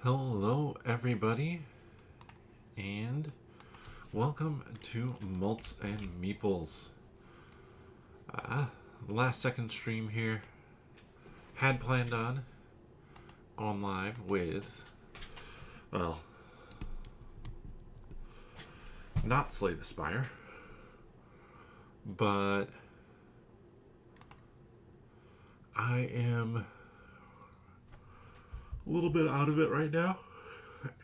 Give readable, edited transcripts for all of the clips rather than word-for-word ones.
Hello, everybody, and welcome to Malts and Meeples. Uh, Last second stream here. Had planned on going live with, well, not Slay the Spire, but I am a little bit out of it right now.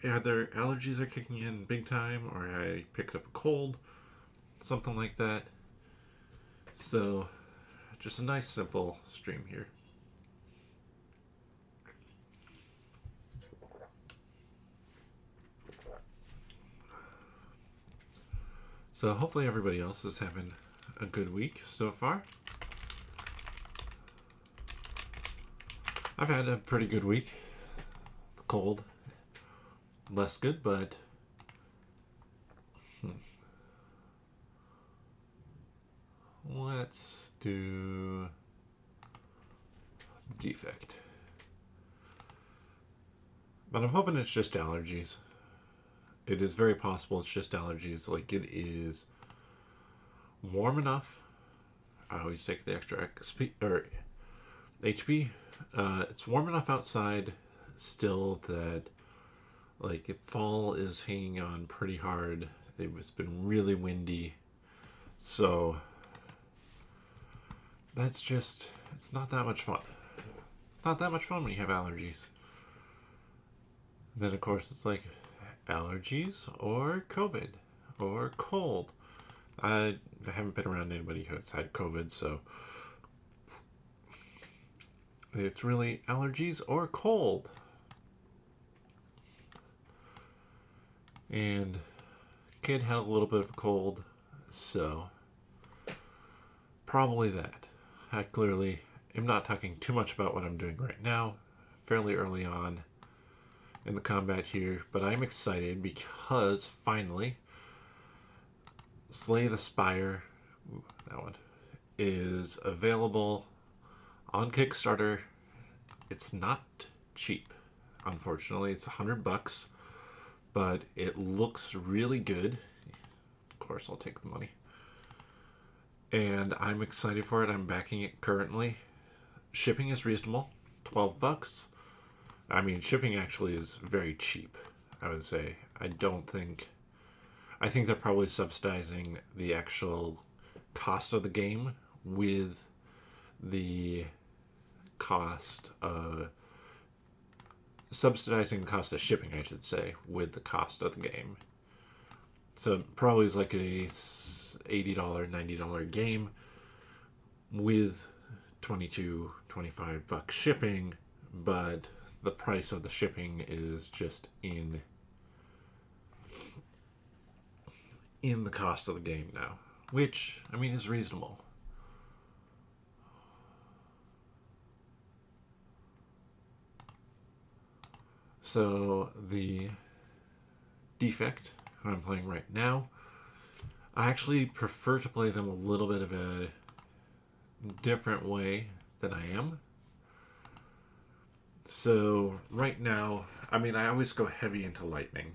Either allergies are kicking in big time, or I picked up a cold, something like that. So, just a nice, simple stream here. So, hopefully, everybody else is having a good week so far. I've had a pretty good week. Cold, less good, but let's do defect. But I'm hoping it's just allergies. It is very possible it's just allergies. Like, it is warm enough. I always take the extra HP. It's warm enough outside still that, like, fall is hanging on pretty hard. It's been really windy. So, that's just, it's not that much fun. Not that much fun when you have allergies. Then, of course, it's like allergies or COVID or cold. I haven't been around anybody who's had COVID, so it's really allergies or cold. And kid had a little bit of a cold, so probably that. I clearly am not talking too much about what I'm doing right now, fairly early on in the combat here, but I'm excited because finally Slay the Spire, that one, is available on Kickstarter. It's not cheap, unfortunately. It's $100, but it looks really good. Of course, I'll take the money. And I'm excited for it. I'm backing it currently. Shipping is reasonable, $12. I mean, shipping actually is very cheap, I would say. I think they're probably subsidizing the actual cost of the game with the cost subsidizing the cost of shipping, I should say, with the cost of the game. So probably is like a $80, $90 game with $22-25 shipping, but the price of the shipping is just in the cost of the game now, which, I mean, is reasonable. So the defect, who I'm playing right now, I actually prefer to play them a little bit of a different way than I am. So right now, I mean, I always go heavy into lightning.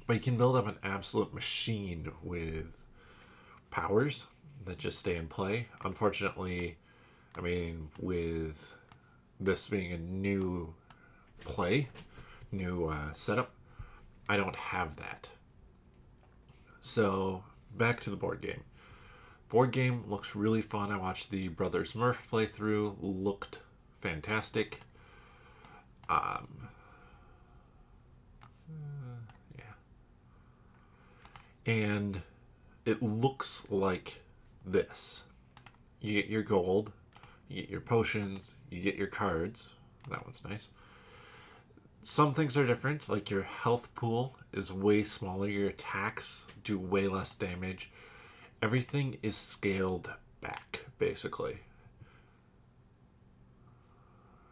But you can build up an absolute machine with powers that just stay in play. Unfortunately, I mean, with this being a new setup, I don't have that. So, back to the board game. Board game looks really fun. I watched the Brothers Murph playthrough. Looked fantastic. Yeah. And it looks like this. You get your gold, you get your potions, you get your cards. That one's nice. Some things are different, like your health pool is way smaller, your attacks do way less damage. Everything is scaled back, basically.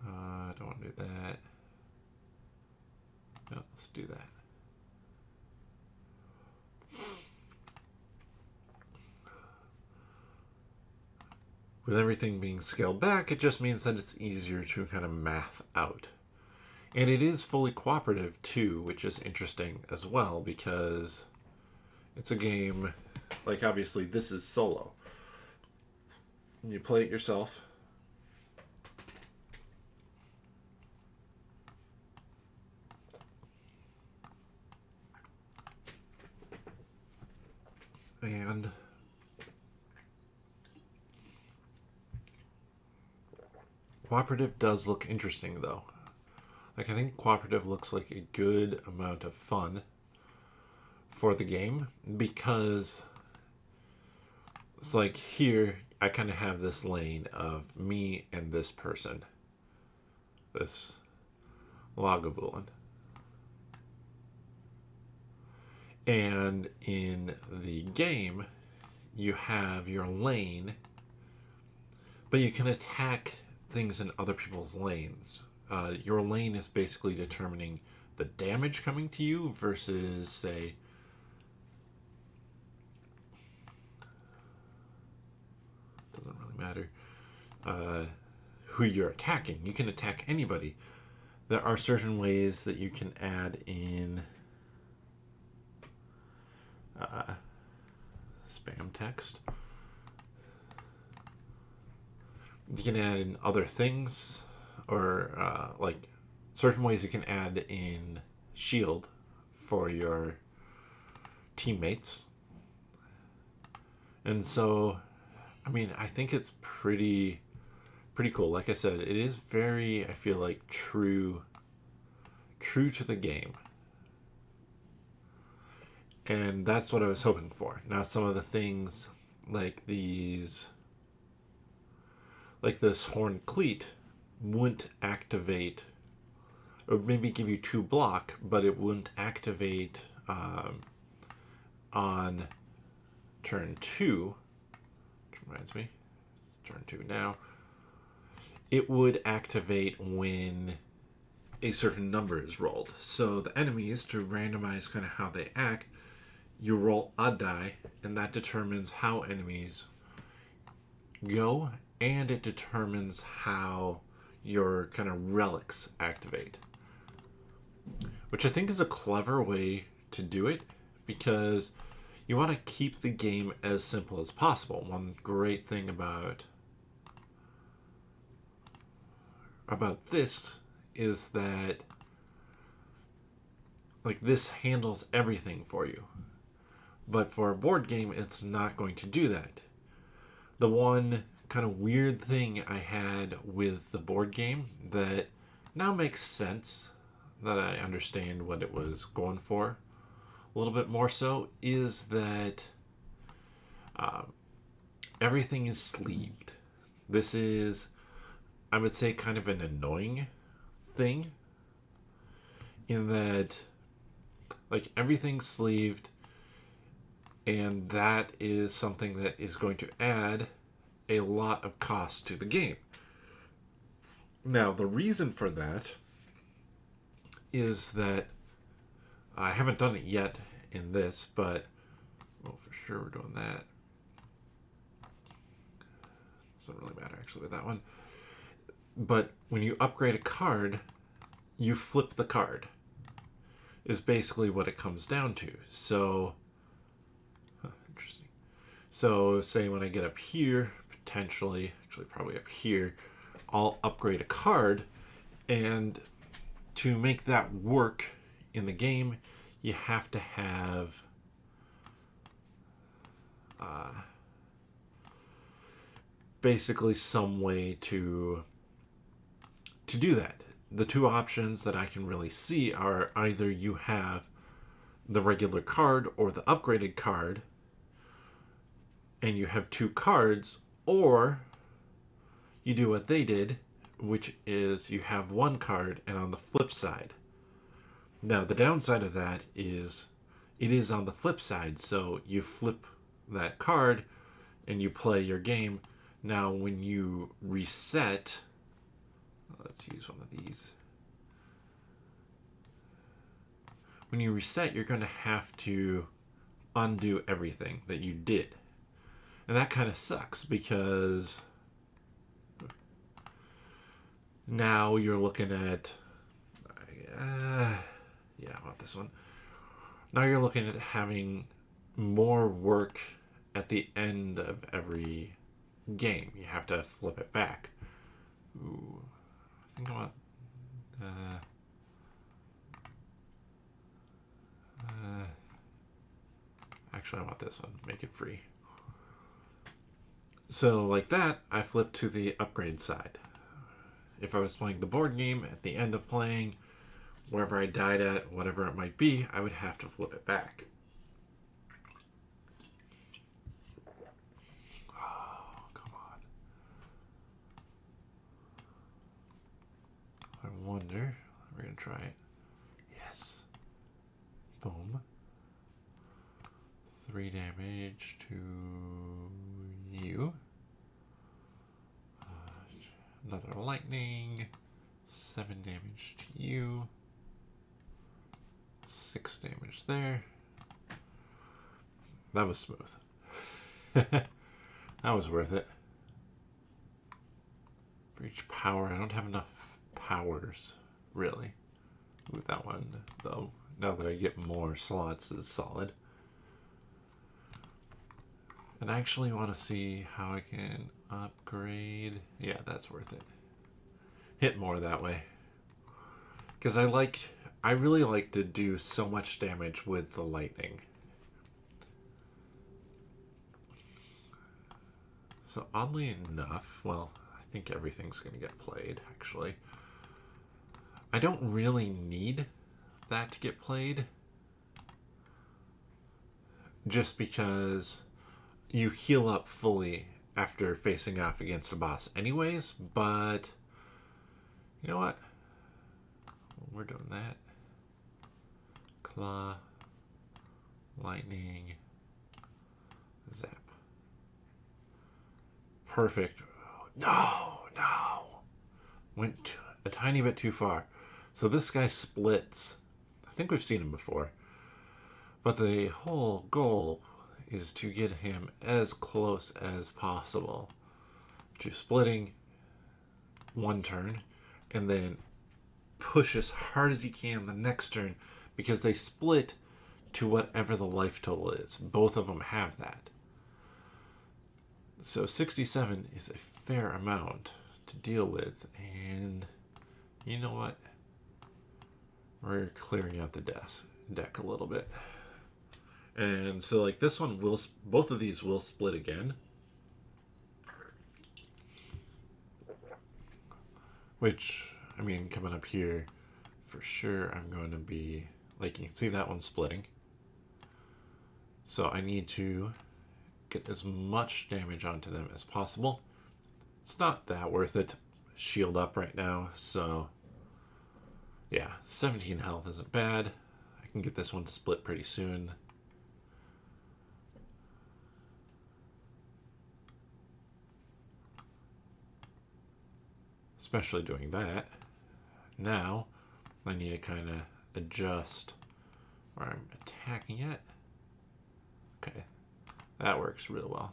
I don't want to do that. No, let's do that. With everything being scaled back, it just means that it's easier to kind of math out. And it is fully cooperative too, which is interesting as well, because it's a game, like obviously this is solo. You play it yourself. And cooperative does look interesting though. Like I think cooperative looks like a good amount of fun for the game, because it's like here I kind of have this lane of me and this person, this Lagavulin. And in the game, you have your lane, but you can attack things in other people's lanes. Your lane is basically determining the damage coming to you versus, say, doesn't really matter who you're attacking. You can attack anybody. There are certain ways that you can add in spam text. You can add in other things, or like certain ways you can add in shield for your teammates. And so, I mean, I think it's pretty cool. Like I said, it is very, I feel like, true to the game. And that's what I was hoping for. Now, some of the things like these, like this horn cleat, wouldn't activate, or maybe give you 2 block, but it wouldn't activate on turn 2. Which reminds me, it's turn 2 now. It would activate when a certain number is rolled. So the enemies, to randomize kind of how they act, you roll a die, and that determines how enemies go, and it determines how your kind of relics activate. Which I think is a clever way to do it, because you want to keep the game as simple as possible. One great thing about this is that, like, this handles everything for you. But for a board game, it's not going to do that. The one kind of weird thing I had with the board game that now makes sense, that I understand what it was going for a little bit more so, is that everything is sleeved. This is, I would say, kind of an annoying thing, in that, like, everything's sleeved, and that is something that is going to add a lot of cost to the game. Now, the reason for that is that I haven't done it yet in this, but, well, for sure we're doing that. Doesn't really matter, actually, with that one. But when you upgrade a card, you flip the card, is basically what it comes down to. So, interesting. So, say when I get up here, potentially, actually probably up here, I'll upgrade a card, and to make that work in the game, you have to have basically some way to do that. The 2 options that I can really see are either you have the regular card or the upgraded card, and you have 2 cards, or you do what they did, which is you have 1 card and on the flip side. Now, the downside of that is it is on the flip side, so you flip that card and you play your game. Now, when you reset, let's use one of these. When you reset, you're going to have to undo everything that you did. And that kind of sucks, because Now you're looking at... yeah, I want this one. Now you're looking at having more work at the end of every game. You have to flip it back. Ooh, I think I want... actually, I want this one. Make it free. So, like that, I flip to the upgrade side. If I was playing the board game, at the end of playing, wherever I died at, whatever it might be, I would have to flip it back. Oh, come on. I wonder. We're going to try it. Yes. Boom. 3 damage to you. Another lightning. 7 damage to you. 6 damage there. That was smooth. That was worth it. For each power, I don't have enough powers, really. With that one, though, now that I get more slots, is solid. And I actually want to see how I can upgrade. Yeah, that's worth it. Hit more that way. Because I really like to do so much damage with the lightning. So oddly enough, well, I think everything's going to get played, actually. I don't really need that to get played. Just because you heal up fully after facing off against a boss anyways, but you know what? We're doing that. Claw, lightning, zap. Perfect. No. Went a tiny bit too far. So this guy splits. I think we've seen him before. But the whole goal is to get him as close as possible to splitting one turn and then push as hard as you can the next turn, because they split to whatever the life total is. Both of them have that. So 67 is a fair amount to deal with, and you know what? We're clearing out the deck a little bit. And so like this one will, both of these will split again. Which, I mean, coming up here, for sure I'm going to be, like you can see that one splitting. So I need to get as much damage onto them as possible. It's not that worth it to shield up right now, so yeah, 17 health isn't bad. I can get this one to split pretty soon. Especially doing that. Now, I need to kind of adjust where I'm attacking it. Okay, that works real well.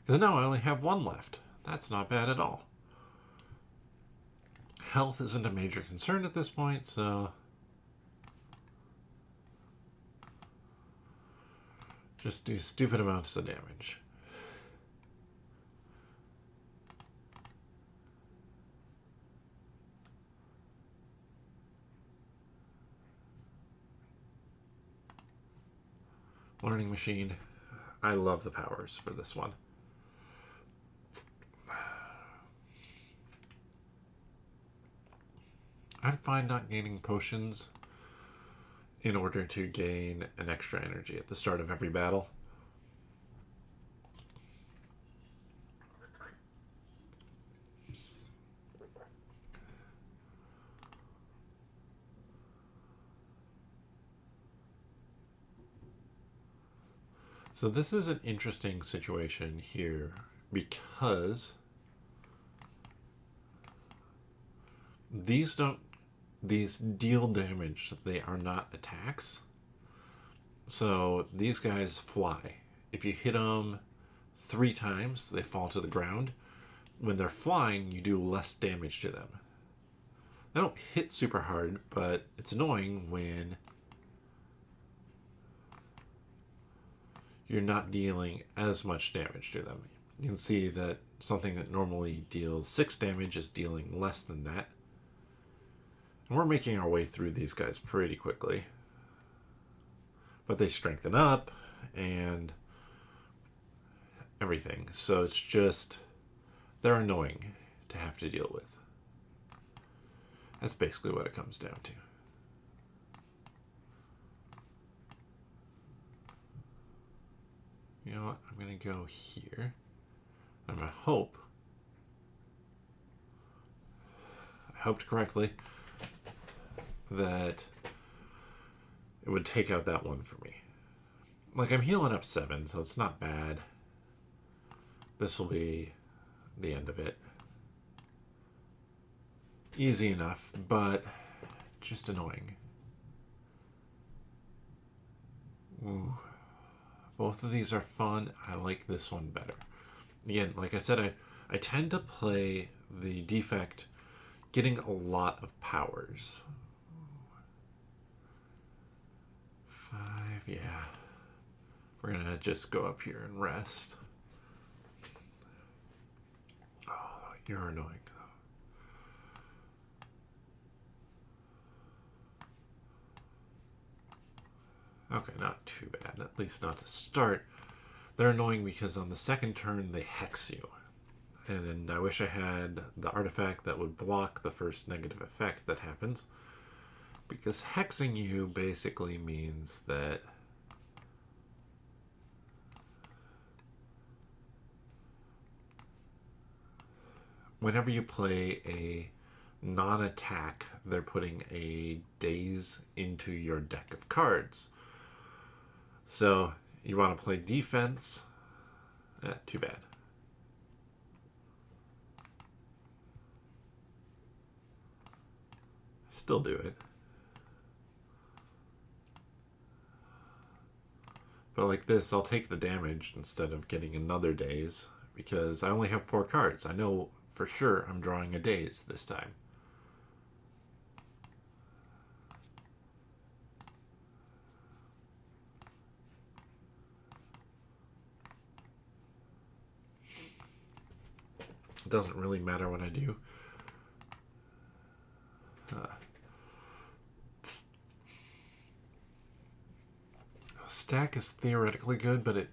Because now I only have one left. That's not bad at all. Health isn't a major concern at this point, so just do stupid amounts of damage. Learning machine. I love the powers for this one. I'm fine not gaining potions in order to gain an extra energy at the start of every battle. So this is an interesting situation here because these deal damage. They are not attacks. So these guys fly. If you hit them 3 times, they fall to the ground. When they're flying, you do less damage to them. They don't hit super hard, but it's annoying when you're not dealing as much damage to them. You can see that something that normally deals 6 damage is dealing less than that. And we're making our way through these guys pretty quickly. But they strengthen up and everything. So it's just, they're annoying to have to deal with. That's basically what it comes down to. You know what? I'm going to go here. I'm going to hope. I hoped correctly that it would take out that one for me. Like, I'm healing up 7, so it's not bad. This will be the end of it. Easy enough, but just annoying. Ooh. Both of these are fun. I like this one better. Again, like I said, I tend to play the defect getting a lot of powers. 5, yeah. We're gonna just go up here and rest. Oh, you're annoying though. Okay, not too bad. At least not to start. They're annoying because on the second turn they hex you. And I wish I had the artifact that would block the first negative effect that happens. Because hexing you basically means that whenever you play a non-attack, they're putting a daze into your deck of cards. So you want to play defense. Too bad. Still do it. But like this, I'll take the damage instead of getting another daze because I only have 4 cards. I know for sure I'm drawing a daze this time. It doesn't really matter what I do. Stack is theoretically good, but it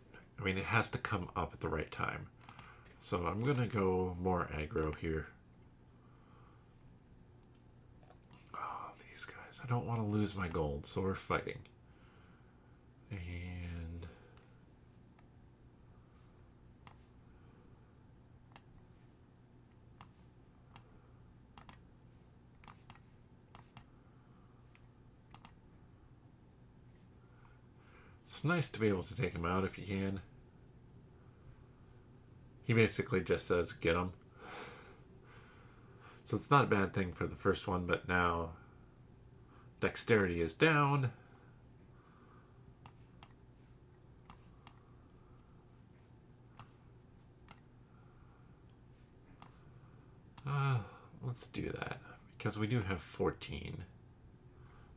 has to come up at the right time. So I'm gonna go more aggro here. Oh, these guys. I don't want to lose my gold, so we're fighting. And it's nice to be able to take him out if you can. He basically just says, get him. So it's not a bad thing for the first one, but now dexterity is down. Let's do that, because we do have 14.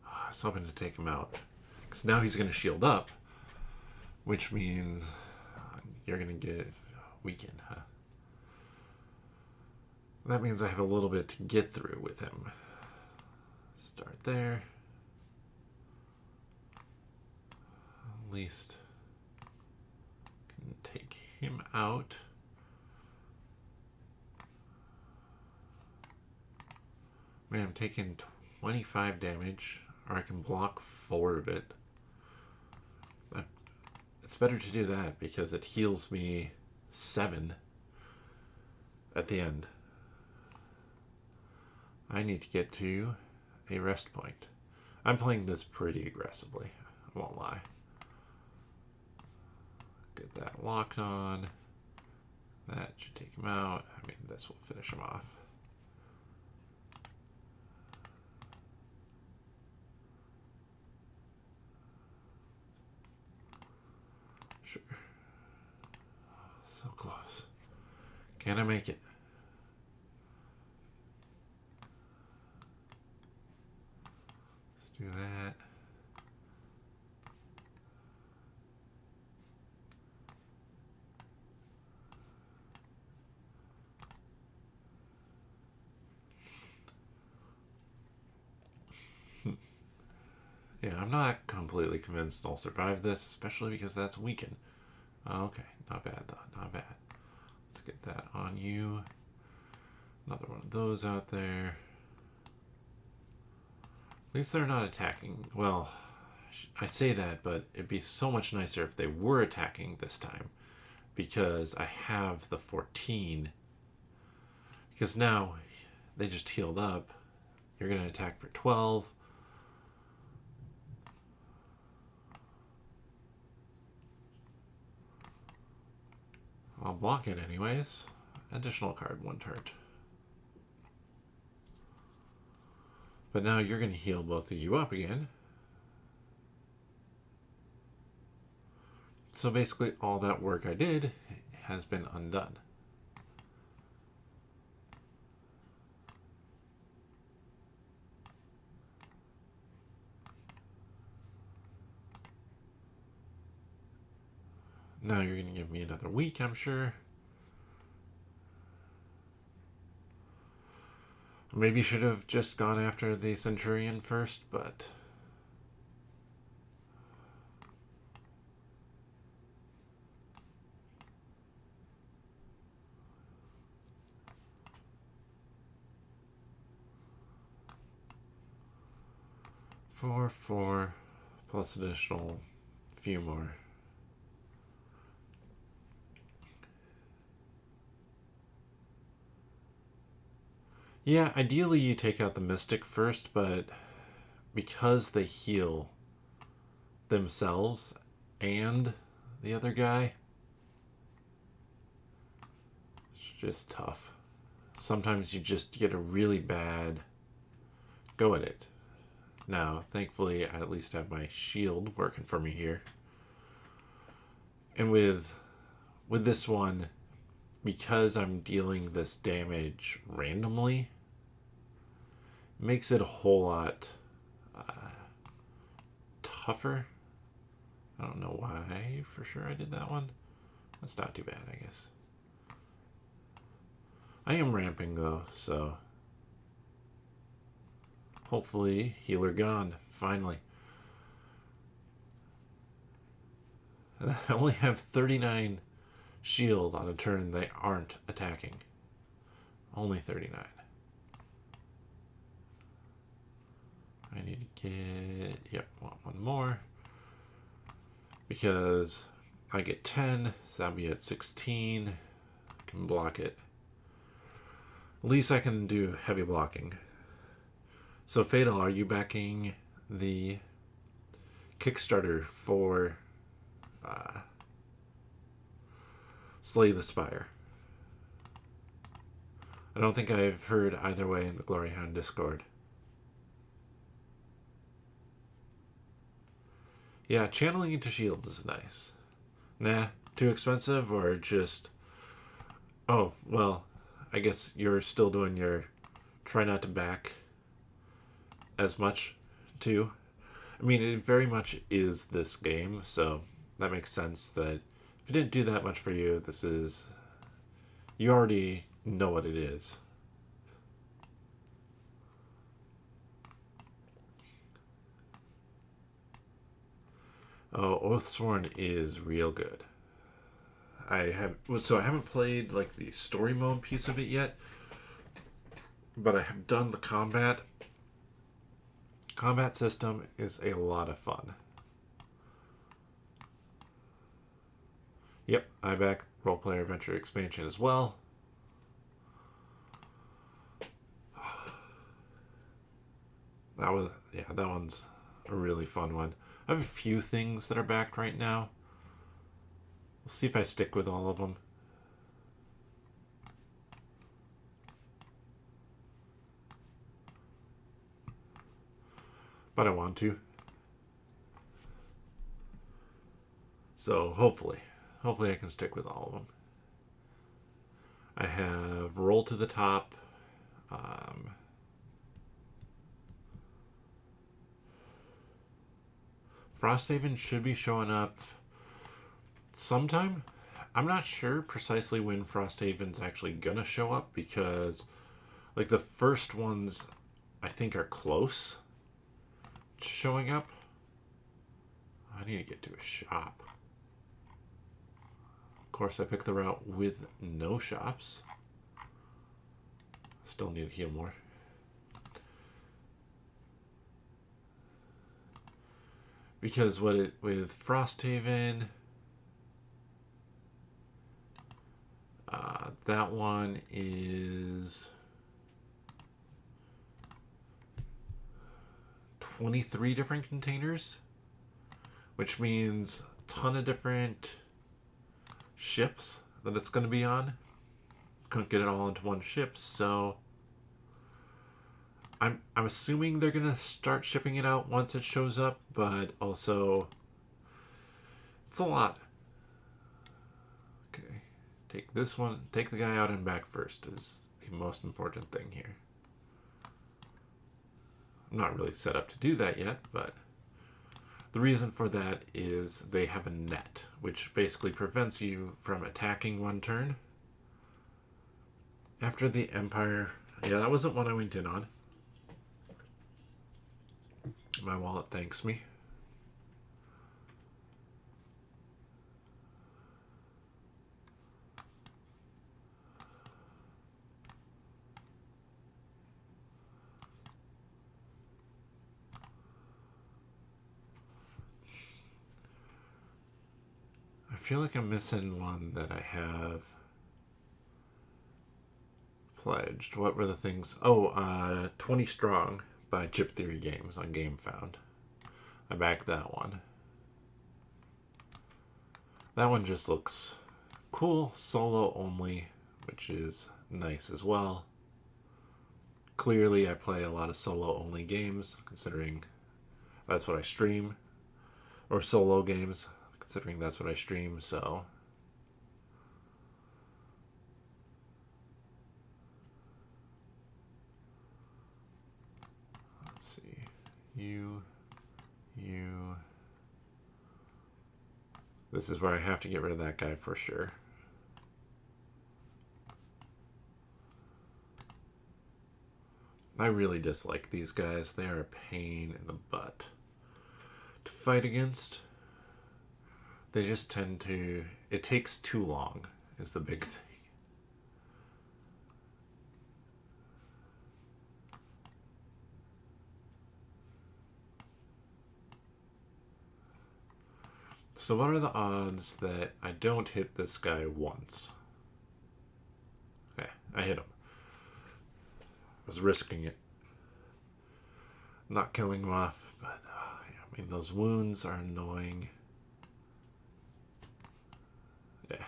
I was hoping to take him out. Because now he's going to shield up, which means you're going to get weakened, huh? That means I have a little bit to get through with him. Start there. At least can take him out. I'm taking 25 damage, or I can block 4 of it. It's better to do that because it heals me 7 at the end. I need to get to a rest point. I'm playing this pretty aggressively, I won't lie. Get that locked on. That should take him out. This will finish him off. Sure. So close. Can I make it? Yeah, I'm not completely convinced I'll survive this, especially because that's weakened. Okay, not bad though, not bad. Let's get that on you. Another one of those out there. At least they're not attacking. Well, I say that, but it'd be so much nicer if they were attacking this time, because I have the 14. Because now they just healed up. You're going to attack for 12. I'll block it anyways. Additional card, 1 turn. But now you're going to heal both of you up again. So basically all that work I did has been undone. Now you're going to give me another week, I'm sure. Maybe should have just gone after the Centurion first, but... four, plus additional few more. Yeah, ideally you take out the Mystic first, but because they heal themselves and the other guy, it's just tough. Sometimes you just get a really bad go at it. Now, thankfully, I at least have my shield working for me here. And with this one, because I'm dealing this damage randomly, makes it a whole lot tougher. I don't know why for sure I did that one. That's not too bad, I guess. I am ramping though, so hopefully healer gone, finally. And I only have 39 shield on a turn they aren't attacking. Only 39. I need to get, yep, one more. Because I get 10, so that'll be at 16. Can block it. At least I can do heavy blocking. So Fatal, are you backing the Kickstarter for Slay the Spire? I don't think I've heard either way in the Gloryhound Discord. Yeah, channeling into shields is nice. Nah, too expensive or just... Oh, well, I guess you're still doing your try not to back as much too. I mean, it very much is this game, so that makes sense that if it didn't do that much for you, this is... You already know what it is. Oh, Oathsworn is real good. I haven't played like the story mode piece of it yet, but I have done the combat. Combat system is a lot of fun. Yep, I back Roleplayer Adventure expansion as well. That one's a really fun one. I have a few things that are backed right now. We'll see if I stick with all of them. But I want to. So hopefully I can stick with all of them. I have Roll to the Top. Frosthaven should be showing up sometime. I'm not sure precisely when Frosthaven's actually gonna show up because like the first ones I think are close to showing up. I need to get to a shop. Of course, I picked the route with no shops. Still need to heal more. Because with Frosthaven, that one is 23 different containers, which means a ton of different ships that it's going to be on. Couldn't get it all into one ship, so I'm assuming they're going to start shipping it out once it shows up, but also it's a lot. Okay, take this one, take the guy out and back first is the most important thing here. I'm not really set up to do that yet, but the reason for that is they have a net, which basically prevents you from attacking one turn. After the Empire, yeah, that wasn't one I went in on. My wallet thanks me. I feel like I'm missing one that I have pledged. What were the things? Oh, 20 Strong by Chip Theory Games on GameFound. I backed that one. That one just looks cool, solo only, which is nice as well. Clearly, I play a lot of solo only games, considering that's what I stream, or solo games, considering that's what I stream, so let's see. You. This is where I have to get rid of that guy for sure. I really dislike these guys. They are a pain in the butt to fight against. They just tend to... It takes too long is the big thing. So what are the odds that I don't hit this guy once? Okay, I hit him. I was risking it. Not killing him off, but I mean, those wounds are annoying. Yeah.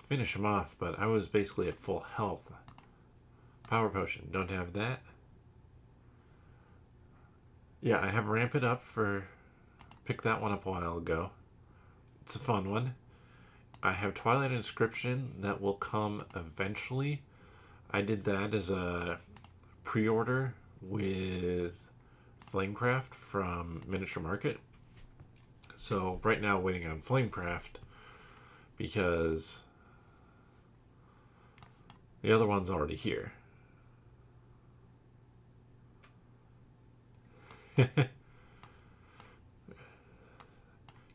Finish him off, but I was basically at full health. Power potion, don't have that. Yeah, I have Ramp It Up for... Picked that one up a while ago. It's a fun one. I have Twilight Inscription that will come eventually. I did that as a pre-order with Flamecraft from Miniature Market. So right now waiting on Flamecraft because the other one's already here.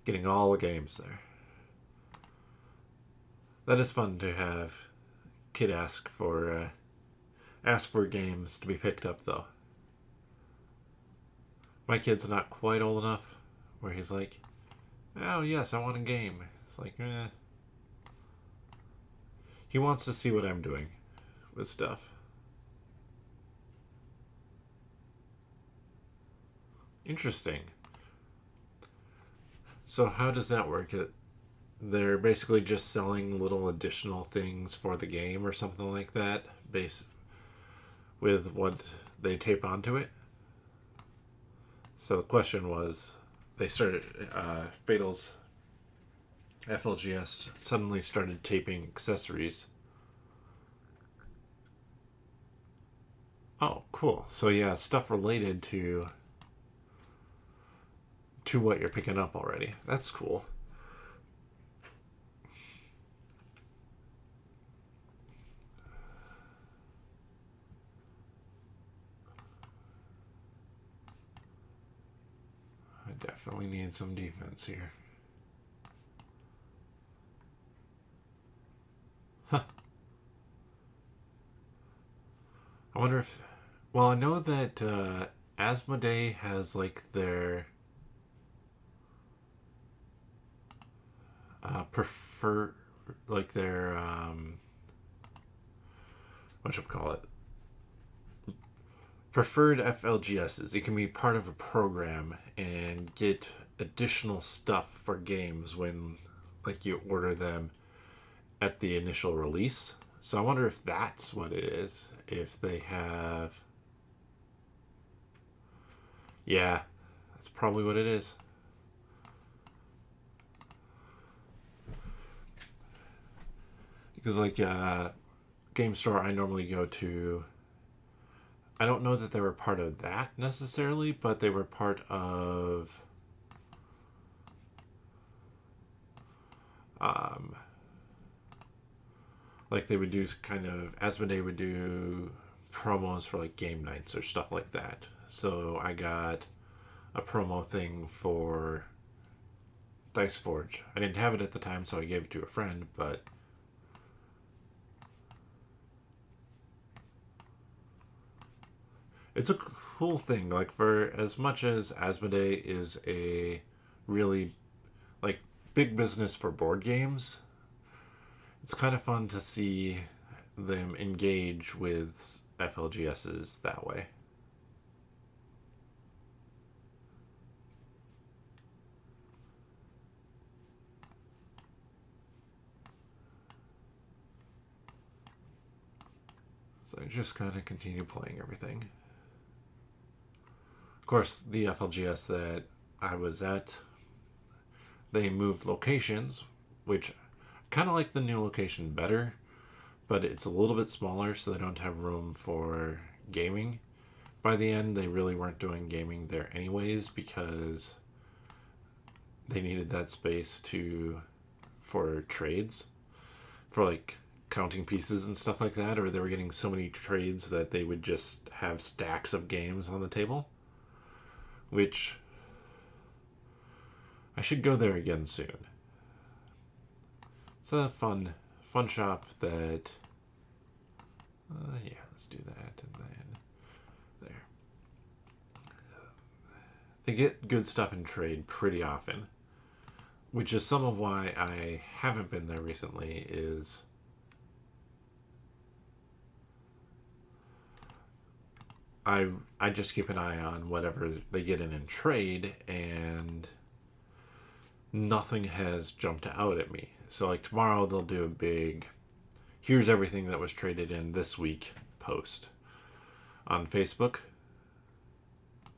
Getting all the games there. That is fun to have kid ask for games to be picked up though. My kid's not quite old enough where he's like, oh yes, I want a game. It's like, eh. He wants to see what I'm doing with stuff. Interesting. So how does that work? They're basically just selling little additional things for the game or something like that, with what they tape onto it. So the question was, they started, Fatal's FLGS suddenly started taping accessories. Oh, cool. So yeah, stuff related to what you're picking up already. That's cool. I Definitely need some defense here. Huh. I wonder if... Well, I know that Asmodee has like their prefer... like their... what should we call it? Preferred FLGSs. You can be part of a program and get additional stuff for games when like you order them at the initial release. So I wonder if that's what it is. If they have... Yeah, that's probably what it is. Because like game store I normally go to, I don't know that they were part of that necessarily, but they were part of like they would do kind of, Asmodee would do promos for like game nights or stuff like that. So I got a promo thing for Dice Forge. I didn't have it at the time, so I gave it to a friend, but it's a cool thing. Like, for as much as Asmodee is a really like big business for board games, it's kind of fun to see them engage with FLGSs that way. So I just kind of continue playing everything. Of course, the FLGS that I was at, they moved locations, which kind of like the new location better, but it's a little bit smaller, so they don't have room for gaming. By the end, they really weren't doing gaming there anyways, because they needed that space for trades, for like counting pieces and stuff like that, or they were getting so many trades that they would just have stacks of games on the table, which I should go there again soon. It's a fun shop that yeah, let's do that. And then there, they get good stuff in trade pretty often, which is some of why I haven't been there recently. Is I just keep an eye on whatever they get in trade, and nothing has jumped out at me. So like tomorrow they'll do a big here's everything that was traded in this week post on Facebook.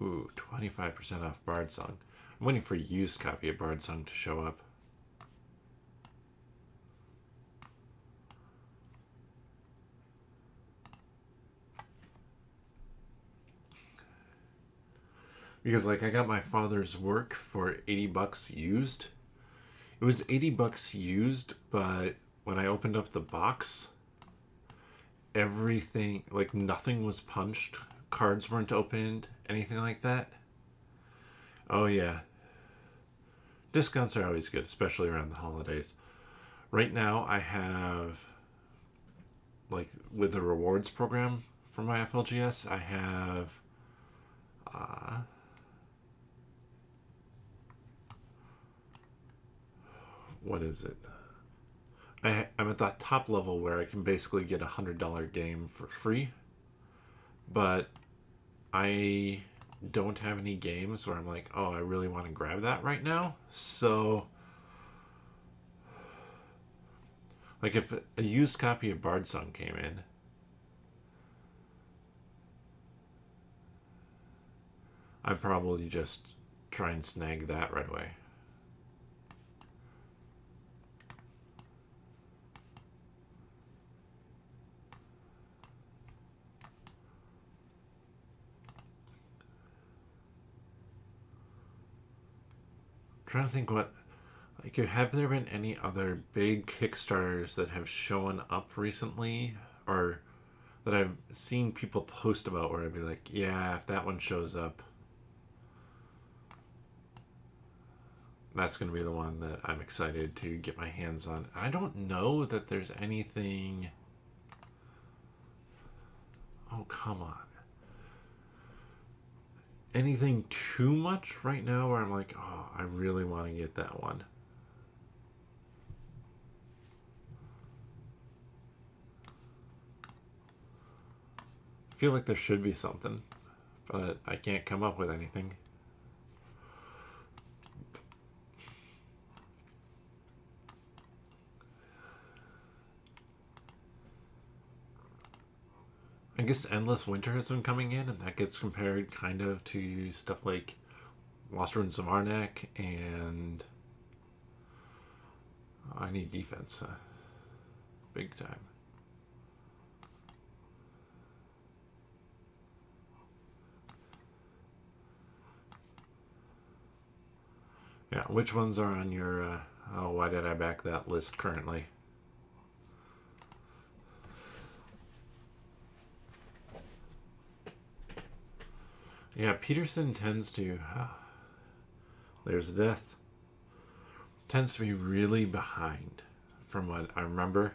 Ooh, 25% off Bard Song. I'm waiting for a used copy of Bard Song to show up. Because like I got my father's work for $80 used. It was $80 used, but when I opened up the box, everything, like nothing was punched, cards weren't opened, anything like that. Oh yeah. Discounts are always good, especially around the holidays. Right now I have, like with the rewards program for my FLGS, I have what is it? I'm at that top level where I can basically get $100 game for free, but I don't have any games where I'm like, oh, I really want to grab that right now. So, like if a used copy of Bard Song came in, I'd probably just try and snag that right away. Trying to think what, like, have there been any other big Kickstarters that have shown up recently, or that I've seen people post about where I'd be like, yeah, if that one shows up. that's going to be the one that I'm excited to get my hands on. I don't know that there's anything... Oh, come on. Anything too much right now where I'm like, oh, I really want to get that one. I feel like there should be something, but I can't come up with anything. I guess Endless Winter has been coming in, and that gets compared kind of to stuff like Lost Ruins of Arnak and I Need Defense. Big time. Yeah, which ones are on your, oh, why did I back that list currently? Yeah, Peterson tends to, there's death, tends to be really behind from what I remember.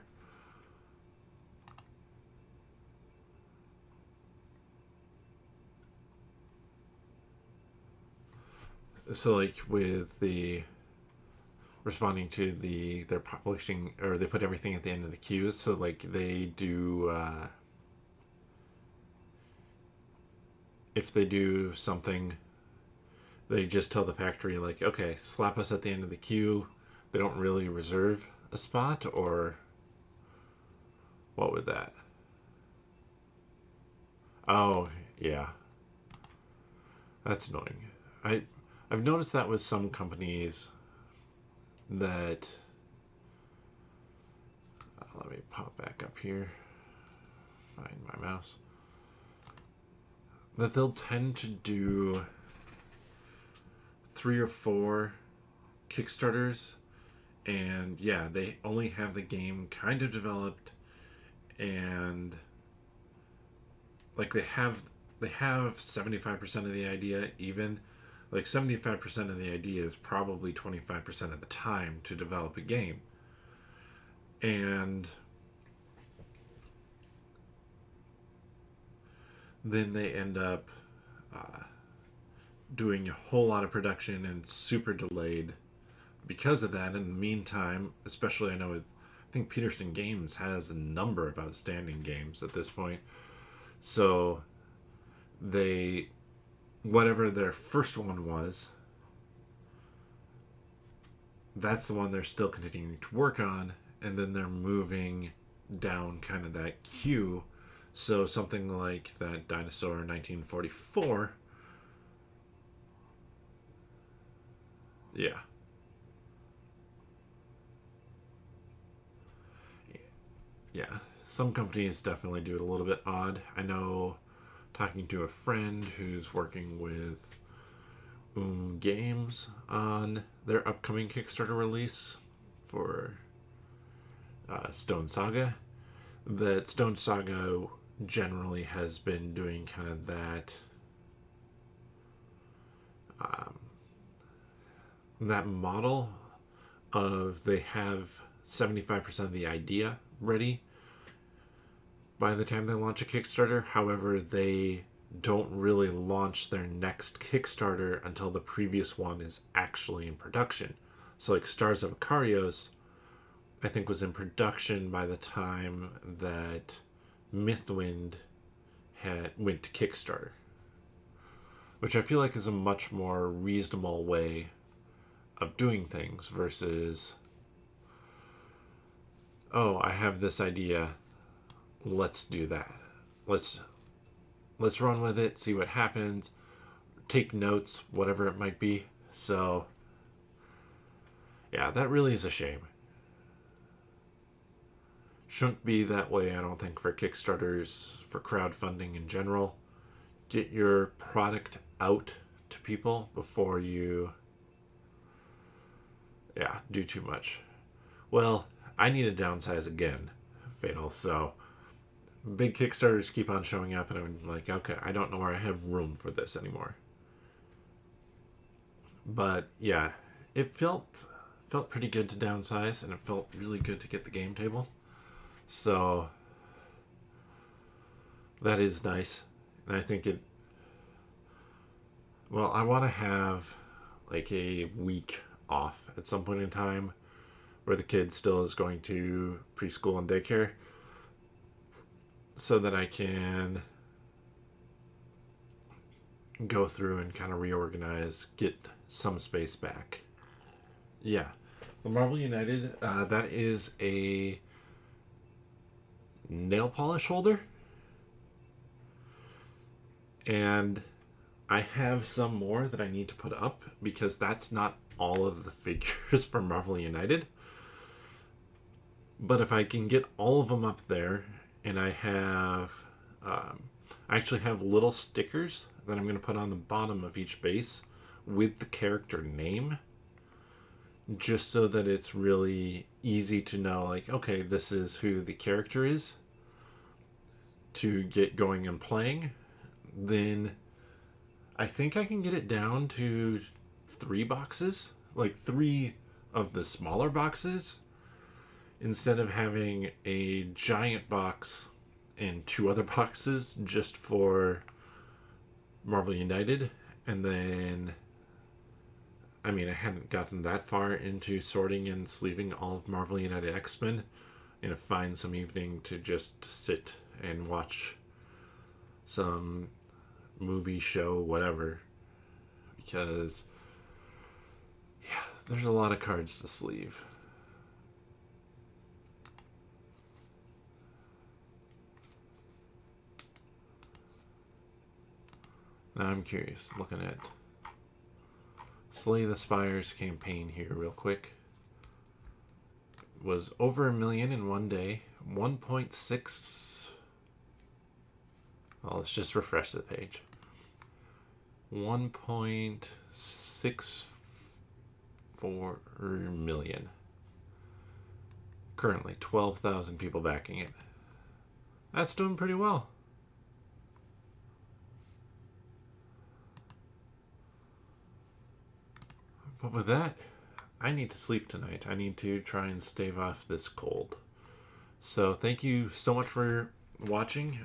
So like with the responding to they're publishing, or they put everything at the end of the queue, so like they do if they do something, they just tell the factory like, okay, slap us at the end of the queue. They don't really reserve a spot, or what would that? Oh, yeah. That's annoying. I've noticed that with some companies that let me pop back up here, find my mouse, that they'll tend to do 3 or 4 Kickstarters, and yeah, they only have the game kind of developed, and like they have 75% of the idea. Even like 75% of the idea is probably 25% of the time to develop a game, and then they end up doing a whole lot of production and super delayed because of that. In the meantime, especially I think Peterson Games has a number of outstanding games at this point, so they, whatever their first one was, that's the one they're still continuing to work on, and then they're moving down kind of that queue. So something like that Dinosaur 1944, yeah. Yeah, some companies definitely do it a little bit odd. I know, talking to a friend who's working with Games on their upcoming Kickstarter release for Stone Saga, that Stone Saga generally has been doing kind of that model of they have 75% of the idea ready by the time they launch a Kickstarter. However, they don't really launch their next Kickstarter until the previous one is actually in production. So like Stars of Ikarios, I think, was in production by the time that Mythwind went to Kickstarter, which I feel like is a much more reasonable way of doing things versus, oh, I have this idea, let's do that. Let's run with it, see what happens, take notes, whatever it might be. So yeah, that really is a shame. Shouldn't be that way, I don't think, for Kickstarters, for crowdfunding in general. Get your product out to people before you do too much. Well, I need to downsize again, Fatal, so big Kickstarters keep on showing up, and I'm like, okay, I don't know where I have room for this anymore. But yeah, it felt pretty good to downsize, and it felt really good to get the game table. So that is nice. And I think it, well, I want to have like a week off at some point in time where the kid still is going to preschool and daycare, so that I can go through and kind of reorganize, get some space back. Yeah. The Marvel United, that is a nail polish holder. And I have some more that I need to put up because that's not all of the figures from Marvel United. But if I can get all of them up there, and I actually have little stickers that I'm going to put on the bottom of each base with the character name, just so that it's really easy to know, like, okay, this is who the character is to get going and playing. Then I think I can get it down to 3 boxes, like 3 of the smaller boxes, instead of having a giant box and 2 other boxes just for Marvel United. And then, I mean, I hadn't gotten that far into sorting and sleeving all of Marvel United X-Men. I'm going to find some evening to just sit and watch some movie, show, whatever. Because, yeah, there's a lot of cards to sleeve. Now I'm curious, looking at Slay the Spire's campaign here real quick. Was over 1 million in one day. 1.6... Well, let's just refresh the page. 1.64 million. Currently, 12,000 people backing it. That's doing pretty well. But with that, I need to sleep tonight. I need to try and stave off this cold. So thank you so much for watching.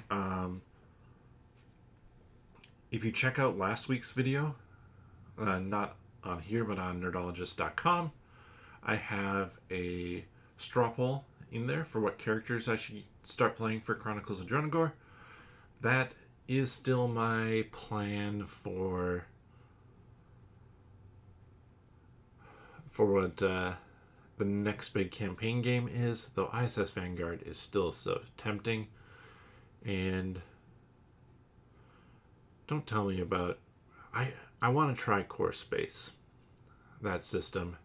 If you check out last week's video, not on here, but on nerdologist.com, I have a straw poll in there for what characters I should start playing for Chronicles of Dronagor. That is still my plan for what the next big campaign game is, though ISS Vanguard is still so tempting. And don't tell me about... I want to try Core Space, that system.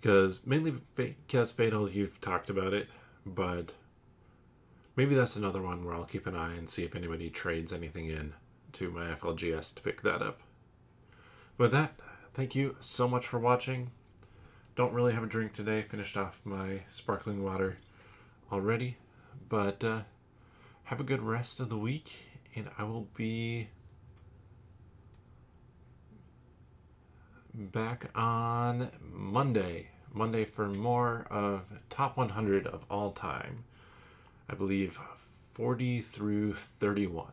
Mainly because Fatal, you've talked about it, but maybe that's another one where I'll keep an eye and see if anybody trades anything in to my FLGS to pick that up. With that, thank you so much for watching. Don't really have a drink today. Finished off my sparkling water already. But have a good rest of the week. And I will be back on Monday. Monday for more of Top 100 of all time. I believe 40 through 31.